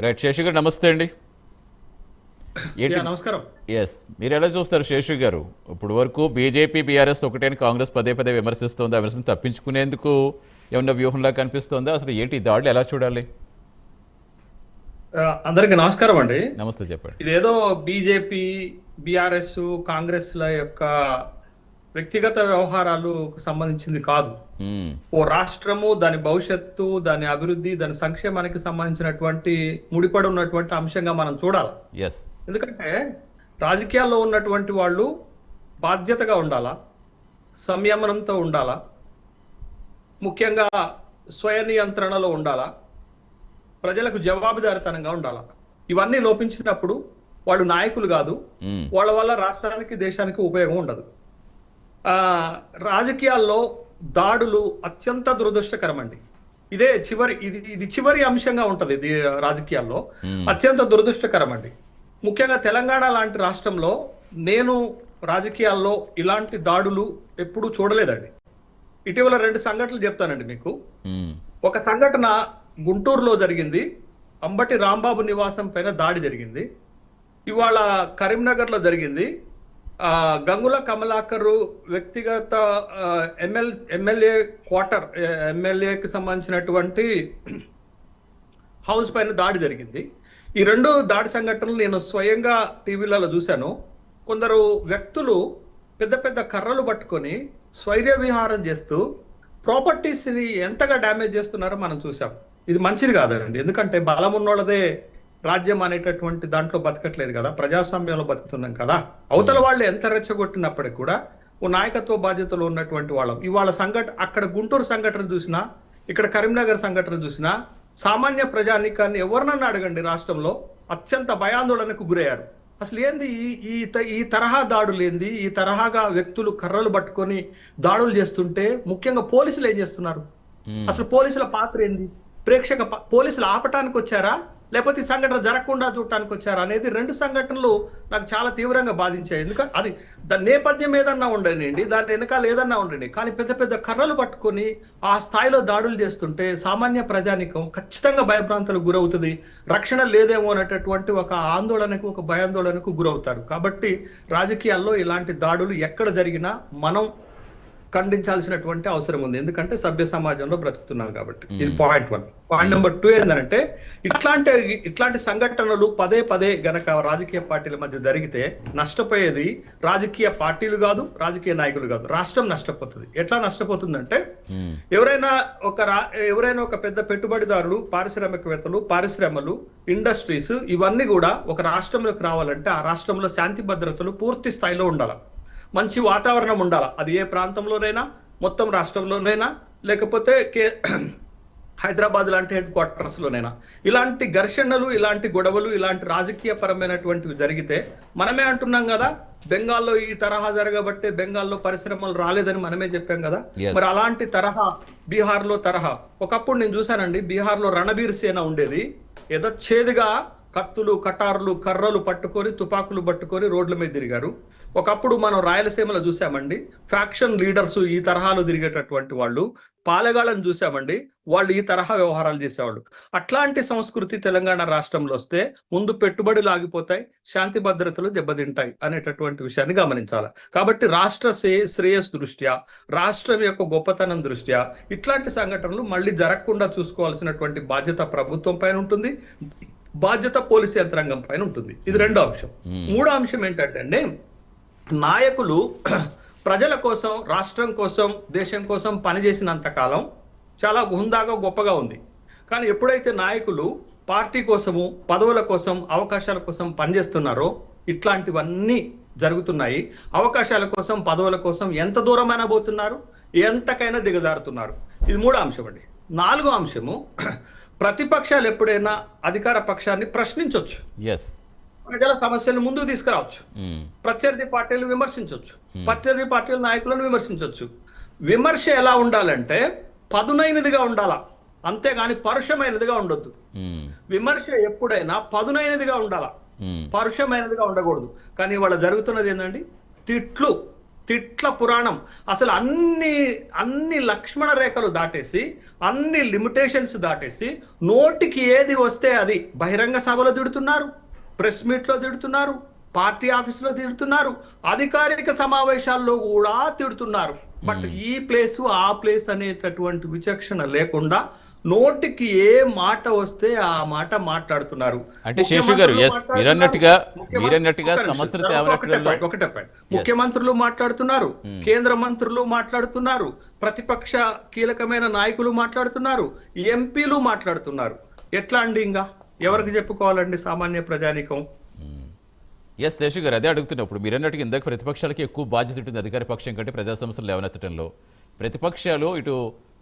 Right, Seshu గారు నమస్తే అండి. ఏంటి నమస్కారం. ఎస్, మీరు ఎలా చూస్తారు శేషు గారు? ఇప్పుడు వరకు బీజేపీ బీఆర్ఎస్ ఒకటే అని కాంగ్రెస్ పదే పదే విమర్శిస్తోంది. ఆ విమర్శను తప్పించుకునేందుకు ఏమన్నా వ్యూహంలా కనిపిస్తోందా? అసలు ఏంటి ఈ దాడులు ఎలా చూడాలి? అందరికి నమస్కారం అండి. నమస్తే, చెప్పండి. ఇదేదో బీజేపీ, బీఆర్ఎస్, కాంగ్రెస్ ల యొక్క వ్యక్తిగత వ్యవహారాలు సంబంధించింది కాదు. మ్మ్. ఓ రాష్ట్రము, దాని భవిష్యత్తు, దాని అభివృద్ధి, దాని సంక్షేమానికి సంబంధించినటువంటి ముడిపడి ఉన్నటువంటి అంశంగా మనం చూడాలి. ఎస్. ఎందుకంటే రాజకీయాల్లో ఉన్నటువంటి వాళ్ళు బాధ్యతగా ఉండాలా, సంయమనంతో ఉండాలా, ముఖ్యంగా స్వయ నియంత్రణలో ఉండాలా, ప్రజలకు జవాబుదారితనంగా ఉండాలా. ఇవన్నీ లోపించినప్పుడు వాళ్ళు నాయకులు కాదు. మ్మ్. వాళ్ళ వల్ల రాష్ట్రానికి, దేశానికి ఉపయోగం ఉండదు. రాజకీయాల్లో దాడులు అత్యంత దురదృష్టకరం అండి. ఇది చివరి అంశంగా ఉంటది. ఇది రాజకీయాల్లో అత్యంత దురదృష్టకరం అండి. ముఖ్యంగా తెలంగాణ లాంటి రాష్ట్రంలో నేను రాజకీయాల్లో ఇలాంటి దాడులు ఎప్పుడూ చూడలేదండి. ఇటీవల 2 సంఘటనలు చెప్తానండి మీకు. మ్మ్. ఒక సంఘటన గుంటూరులో జరిగింది. అంబటి రాంబాబు నివాసం పైన దాడి జరిగింది. ఇవాళ కరీంనగర్లో జరిగింది. గంగుల కమలాకర్ వ్యక్తిగత ఎమ్మెల్యేకి సంబంధించినటువంటి హౌస్ పైన దాడి జరిగింది. ఈ 2 దాడి సంఘటనలు నేను స్వయంగా టీవీలలో చూశాను. కొందరు వ్యక్తులు పెద్ద పెద్ద కర్రలు పట్టుకొని స్వైర్య విహారం చేస్తూ ప్రాపర్టీస్ ని ఎంతగా డ్యామేజ్ చేస్తున్నారో మనం చూసాం. ఇది మంచిది కాదండి. ఎందుకంటే బలం ఉన్నోళ్ళదే రాజ్యం అనేటటువంటి దాంట్లో బతకట్లేదు కదా, ప్రజాస్వామ్యంలో బతుకుతున్నాం కదా. అవతల వాళ్ళు ఎంత రెచ్చగొట్టినప్పటికీ కూడా ఓ నాయకత్వ బాధ్యతలు ఉన్నటువంటి వాళ్ళం. ఇవాళ అక్కడ గుంటూరు సంఘటన చూసినా, ఇక్కడ కరీంనగర్ సంఘటన చూసినా, సామాన్య ప్రజానీకాన్ని ఎవరినన్నా అడగండి, రాష్ట్రంలో అత్యంత భయాందోళనకు గురయ్యారు. అసలు ఏంది ఈ తరహా దాడులు ఏంది? ఈ తరహాగా వ్యక్తులు కర్రలు పట్టుకొని దాడులు చేస్తుంటే ముఖ్యంగా పోలీసులు ఏం చేస్తున్నారు? అసలు పోలీసుల పాత్ర ఏంది? పోలీసులు ఆపటానికి వచ్చారా, లేకపోతే ఈ సంఘటన జరగకుండా చూడటానికి వచ్చారా అనేది 2 సంఘటనలు నాకు చాలా తీవ్రంగా బాధించాయి. ఎందుకంటే అది దాని నేపథ్యం ఏదన్నా ఉండనండి, దాని వెనకాల ఏదన్నా ఉండండి, కానీ పెద్ద పెద్ద కర్రలు పట్టుకొని ఆ స్థాయిలో దాడులు చేస్తుంటే సామాన్య ప్రజానికం ఖచ్చితంగా భయభ్రాంతులకు గురవుతుంది. రక్షణ లేదేమో అనేటటువంటి ఒక ఆందోళనకు, ఒక భయాందోళనకు గురవుతారు. కాబట్టి రాజకీయాల్లో ఇలాంటి దాడులు ఎక్కడ జరిగినా మనం ఖండించాల్సినటువంటి అవసరం ఉంది. ఎందుకంటే సభ్య సమాజంలో బ్రతుకుతున్నాం కాబట్టి. ఇది పాయింట్ 1. పాయింట్ నెంబర్ 2 ఏంటంటే ఇట్లాంటి సంఘటనలు పదే పదే గనక రాజకీయ పార్టీల మధ్య జరిగితే నష్టపోయేది రాజకీయ పార్టీలు కాదు, రాజకీయ నాయకులు కాదు, రాష్ట్రం నష్టపోతుంది. ఎట్లా నష్టపోతుందంటే ఎవరైనా ఒక పెద్ద పెట్టుబడిదారులు, పారిశ్రామికవేత్తలు, పరిశ్రమలు, ఇండస్ట్రీస్ ఇవన్నీ కూడా ఒక రాష్ట్రంలోకి రావాలంటే ఆ రాష్ట్రంలో శాంతి భద్రతలు పూర్తి స్థాయిలో ఉండాలి, మంచి వాతావరణం ఉండాలి. అది ఏ ప్రాంతంలోనైనా, మొత్తం రాష్ట్రంలోనైనా, లేకపోతే హైదరాబాద్ లాంటి హెడ్ క్వార్టర్స్ లోనైనా ఇలాంటి ఘర్షణలు, ఇలాంటి గొడవలు, ఇలాంటి రాజకీయ పరమైనటువంటివి జరిగితే మనమే అంటున్నాం కదా, బెంగాల్లో ఈ తరహా జరగబట్టే బెంగాల్లో పరిశ్రమలు రాలేదని మనమే చెప్పాం కదా. మరి అలాంటి తరహా బీహార్లో తరహా ఒకప్పుడు నేను చూశానండి. బీహార్లో రణబీర్ సేన ఉండేది. యథచ్ఛేదిగా కత్తులు, కటార్లు, కర్రలు పట్టుకొని, తుపాకులు పట్టుకొని రోడ్ల మీద తిరిగారు. ఒకప్పుడు మనం రాయలసీమలో చూసామండి, ఫ్యాక్షన్ లీడర్స్ ఈ తరహాలో తిరిగేటటువంటి వాళ్ళు. పాలెగాళ్ళని చూసామండి, వాళ్ళు ఈ తరహా వ్యవహారాలు చేసేవాళ్ళు. అట్లాంటి సంస్కృతి తెలంగాణ రాష్ట్రంలో వస్తే ముందు పెట్టుబడులు ఆగిపోతాయి, శాంతి భద్రతలు దెబ్బతింటాయి అనేటటువంటి విషయాన్ని గమనించాలి. కాబట్టి రాష్ట్ర శ్రేయస్ దృష్ట్యా, రాష్ట్రం యొక్క గొప్పతనం దృష్ట్యా ఇట్లాంటి సంఘటనలు మళ్ళీ జరగకుండా చూసుకోవాల్సినటువంటి బాధ్యత ప్రభుత్వం పైన ఉంటుంది, బాధ్యత పోలీసు యంత్రాంగం పైన ఉంటుంది. ఇది 2వ అంశం. 3వ అంశం ఏంటంటే నాయకులు ప్రజల కోసం, రాష్ట్రం కోసం, దేశం కోసం పనిచేసినంత కాలం చాలా హుందాగా, గొప్పగా ఉంది. కానీ ఎప్పుడైతే నాయకులు పార్టీ కోసము, పదవుల కోసం, అవకాశాల కోసం పనిచేస్తున్నారో ఇట్లాంటివన్నీ జరుగుతున్నాయి. అవకాశాల కోసం, పదవుల కోసం ఎంత దూరమైనా పోతున్నారు, ఎంతకైనా దిగజారుతున్నారు. ఇది 3వ అంశం అండి. 4వ అంశము, ప్రతిపక్షాలు ఎప్పుడైనా అధికార పక్షాన్ని ప్రశ్నించవచ్చు, ప్రజల సమస్యలను ముందుకు తీసుకురావచ్చు, ప్రత్యర్థి పార్టీలు విమర్శించవచ్చు, ప్రత్యర్థి పార్టీల నాయకులను విమర్శించవచ్చు. విమర్శ ఎలా ఉండాలంటే పదునైనదిగా ఉండాలా, అంతేగాని పరుషమైనదిగా ఉండొద్దు. విమర్శ ఎప్పుడైనా పదునైనదిగా ఉండాలా, పరుషమైనదిగా ఉండకూడదు. కానీ ఇవాళ జరుగుతున్నది ఏంటండి, తిట్లు, తిట్ల పురాణం. అసలు అన్ని లక్ష్మణ రేఖలు దాటేసి, అన్ని లిమిటేషన్స్ దాటేసి, నోటికి ఏది వస్తే అది బహిరంగ సభలో తిడుతున్నారు, ప్రెస్ మీట్ లో తిడుతున్నారు, పార్టీ ఆఫీసులో తిడుతున్నారు, అధికారిక సమావేశాల్లో కూడా తిడుతున్నారు. బట్ ఈ ప్లేస్ ఆ ప్లేస్ అనేటటువంటి విచక్షణ లేకుండా నోటికి ఏ మాట వస్తే ఆ మాట మాట్లాడుతున్నారు. అంటే శేషు గారు మీరన్నట్టుగా సమస్య ముఖ్యమంత్రులు మాట్లాడుతున్నారు, కేంద్ర మంత్రులు మాట్లాడుతున్నారు, ప్రతిపక్ష కీలకమైన నాయకులు మాట్లాడుతున్నారు, ఎంపీలు మాట్లాడుతున్నారు. ఎట్లా అండి? ఇంకా ఎవరికి చెప్పుకోవాలండి సామాన్య ప్రజానీకం? ఎస్ శేషు గారు, అదే అడుగుతున్నప్పుడు మీరన్నట్టుగా ఇందాక ప్రతిపక్షాలకి ఎక్కువ బాధ్యత ఉంటుంది అధికార పక్షం కంటే ప్రజా సమస్యలు లేవనెత్తడంలో. ప్రతిపక్షాలు ఇటు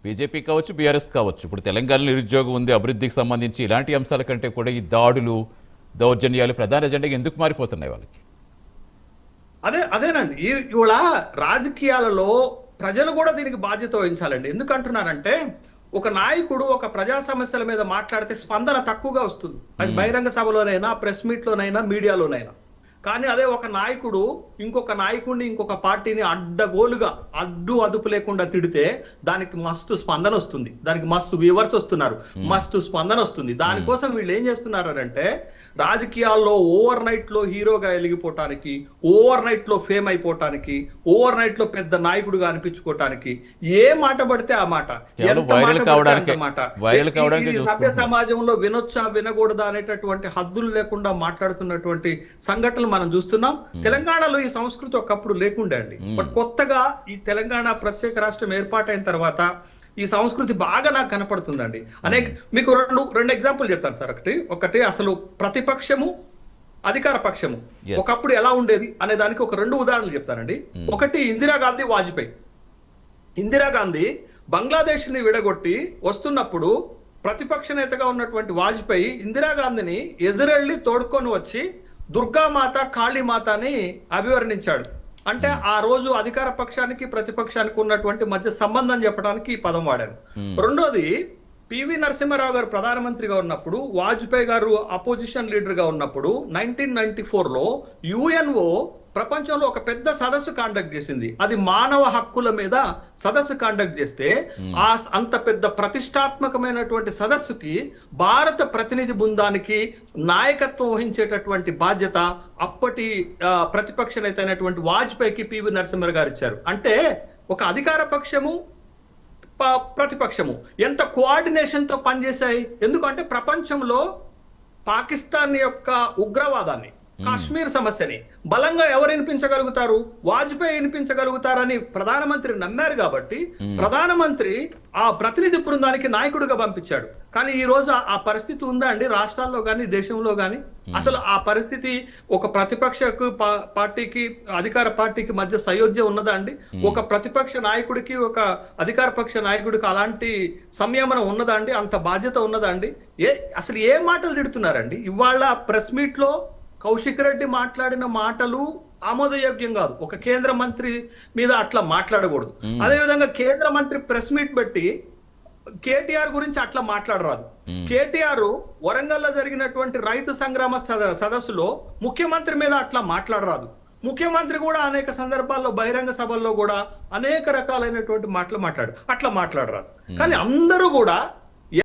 బీజేపీ కావచ్చు, బీఆర్ఎస్ కావచ్చు, ఇప్పుడు తెలంగాణలో నిరుద్యోగం ఉంది, అభివృద్ధికి సంబంధించి ఇలాంటి అంశాల కంటే కూడా ఈ దాడులు, దౌర్జన్యాలు ప్రధాన ఎజెండాగా ఎందుకు మారిపోతున్నాయి వాళ్ళకి? అదేనండి, ఇవాళ రాజకీయాలలో ప్రజలు కూడా దీనికి బాధ్యత వహించాలండి. ఎందుకు అంటున్నారంటే, ఒక నాయకుడు ఒక ప్రజా సమస్యల మీద మాట్లాడితే స్పందన తక్కువగా వస్తుంది. అది బహిరంగ సభలోనైనా, ప్రెస్ మీట్ లోనైనా, మీడియాలోనైనా. కానీ అదే ఒక నాయకుడు ఇంకొక నాయకుడిని, ఇంకొక పార్టీని అడ్డగోలుగా అదుపు లేకుండా తిడితే దానికి మస్తు స్పందన వస్తుంది, దానికి మస్తు వ్యూవర్స్ వస్తున్నారు, మస్తు స్పందన వస్తుంది. దానికోసం వీళ్ళు ఏం చేస్తున్నారు అంటే, రాజకీయాల్లో ఓవర్ నైట్ లో హీరోగా వెలిగిపోవటానికి, ఓవర్ నైట్ లో ఫేమ్ అయిపోవటానికి, ఓవర్ నైట్ లో పెద్ద నాయకుడుగా అనిపించుకోవటానికి ఏ మాట పడితే ఆ మాట, సభ్య సమాజంలో వినొచ్చా వినకూడదా అనేటటువంటి హద్దులు లేకుండా మాట్లాడుతున్నటువంటి సంఘటనలు మనం చూస్తున్నాం. తెలంగాణలో ఈ సంస్కృతి ఒకప్పుడు లేకుండే అండి. బట్ కొత్తగా ఈ తెలంగాణ ప్రత్యేక రాష్ట్రం ఏర్పాటైన తర్వాత ఈ సంస్కృతి బాగా నాకు కనపడుతుందండి. మీకు రెండు ఎగ్జాంపుల్ చెప్తాను సార్. ఒకటి అసలు ప్రతిపక్షము, అధికార పక్షము ఒకప్పుడు ఎలా ఉండేది అనే దానికి ఒక 2 ఉదాహరణలు చెప్తానండి. ఒకటి ఇందిరాగాంధీ, వాజ్పేయి. ఇందిరాగాంధీ బంగ్లాదేశ్ ని విడగొట్టి వస్తున్నప్పుడు ప్రతిపక్ష నేతగా ఉన్నటువంటి వాజ్పేయి ఇందిరాగాంధీని ఎదురెళ్లి తోడుకొని వచ్చి దుర్గామాత, కాళీమాత అని అభివర్ణించాడు. అంటే ఆ రోజు అధికార పక్షానికి ప్రతిపక్షానికి ఉన్నటువంటి మధ్య సంబంధం చెప్పడానికి ఈ పదం వాడారు. రెండోది, పివి నరసింహారావు గారు ప్రధానమంత్రిగా ఉన్నప్పుడు, వాజ్పేయి గారు అపోజిషన్ లీడర్ గా ఉన్నప్పుడు 1994లో యుఎన్ఓ ప్రపంచంలో ఒక పెద్ద సదస్సు కాండక్ట్ చేసింది. అది మానవ హక్కుల మీద సదస్సు కాండక్ట్ చేస్తే అంత పెద్ద ప్రతిష్టాత్మకమైనటువంటి సదస్సుకి భారత ప్రతినిధి బృందానికి నాయకత్వం వహించేటటువంటి బాధ్యత అప్పటి ప్రతిపక్ష నేత అయినటువంటి వాజ్పేయికి పివి నరసింహారావు గారు ఇచ్చారు. అంటే ఒక అధికార పక్షము, ప్రతిపక్షము ఎంత కోఆర్డినేషన్ తో పనిచేశాయి. ఎందుకంటే ప్రపంచంలో పాకిస్తాన్ యొక్క ఉగ్రవాదాన్ని, కాశ్మీర్ సమస్యని బలంగా ఎవరు వినిపించగలుగుతారు? వాజ్పేయి వినిపించగలుగుతారని ప్రధానమంత్రి నమ్మారు కాబట్టి ప్రధానమంత్రి ఆ ప్రతినిధి బృందానికి నాయకుడిగా పంపించాడు. కానీ ఈ రోజు ఆ పరిస్థితి ఉందా అండి రాష్ట్రాల్లో గాని, దేశంలో గాని? అసలు ఆ పరిస్థితి ఒక ప్రతిపక్ష పార్టీకి, అధికార పార్టీకి మధ్య సయోధ్య ఉన్నదా అండి? ఒక ప్రతిపక్ష నాయకుడికి, ఒక అధికార పక్ష నాయకుడికి అలాంటి సంయమనం ఉన్నదా అండి? అంత బాధ్యత ఉన్నదా అండి? అసలు ఏ మాటలు తిడుతున్నారండి? ఇవాళ ప్రెస్ మీట్ లో కౌశిక్ రెడ్డి మాట్లాడిన మాటలు ఆమోదయోగ్యం కాదు. ఒక కేంద్ర మంత్రి మీద అట్లా మాట్లాడకూడదు. అదేవిధంగా కేంద్ర మంత్రి ప్రెస్ మీట్ పెట్టి కేటీఆర్ గురించి అట్లా మాట్లాడరాదు. కేటీఆర్ వరంగల్లో జరిగినటువంటి రైతు సంగ్రామ సదస్సులో ముఖ్యమంత్రి మీద అట్లా మాట్లాడరాదు. ముఖ్యమంత్రి కూడా అనేక సందర్భాల్లో బహిరంగ సభల్లో కూడా అనేక రకాలైనటువంటి మాటలు అట్లా మాట్లాడరాదు. కానీ అందరూ కూడా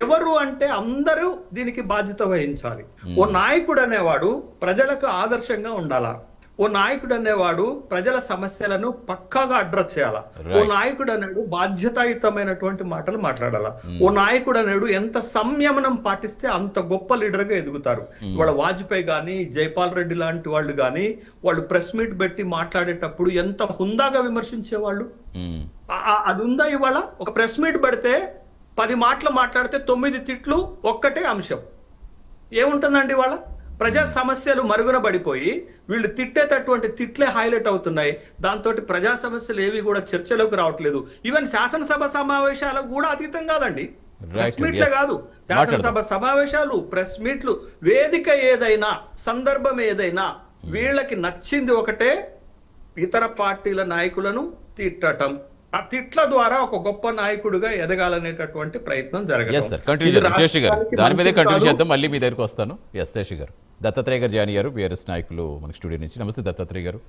ఎవరు అంటే అందరూ దీనికి బాధ్యత వహించాలి. ఓ నాయకుడు అనేవాడు ప్రజలకు ఆదర్శంగా ఉండాలా. ఓ నాయకుడు అనేవాడు ప్రజల సమస్యలను పక్కాగా అడ్రస్ చేయాలా. ఓ నాయకుడు అనేవాడు బాధ్యతాయుతమైనటువంటి మాటలు మాట్లాడాలా. ఓ నాయకుడు అనేవాడు ఎంత సంయమనం పాటిస్తే అంత గొప్ప లీడర్ గా ఎదుగుతారు. ఇవాళ వాజ్పేయి గాని, జైపాల్ రెడ్డి లాంటి వాళ్ళు గాని, వాళ్ళు ప్రెస్ మీట్ పెట్టి మాట్లాడేటప్పుడు ఎంత హుందాగా విమర్శించేవాళ్ళు. అది ఉందా? ఇవాళ ఒక ప్రెస్ మీట్ పెడితే 10 మాటలు మాట్లాడితే 9 తిట్లు, ఒక్కటే అంశం. ఏముంటుందండి వాళ్ళ? ప్రజా సమస్యలు మరుగున పడిపోయి వీళ్ళు తిట్టేటటువంటి తిట్లే హైలైట్ అవుతున్నాయి. దాంతో ప్రజా సమస్యలు ఏవి కూడా చర్చలోకి రావట్లేదు. ఈవెన్ శాసనసభ సమావేశాలకు కూడా అతీతం కాదండి. ప్రెస్ మీట్లే కాదు, శాసనసభ సమావేశాలు, ప్రెస్ మీట్లు, వేదిక ఏదైనా, సందర్భం ఏదైనా, వీళ్ళకి నచ్చింది ఒకటే, ఇతర పార్టీల నాయకులను తిట్టటం. ఆ తిట్ల ద్వారా ఒక గొప్ప నాయకుడిగా ఎదగాలనేటటువంటి ప్రయత్నం జరగదు. దాని మీదే కంటిన్యూ చేద్దాం. మళ్ళీ మీ దగ్గరికి వస్తాను. శేషి గారు, దత్తాత్రేయ గారు జాయిన్ అయ్యారు, బీఆర్ఎస్ నాయకులు మనకి స్టూడియో నుంచి. నమస్తే దత్తాత్రేయ గారు.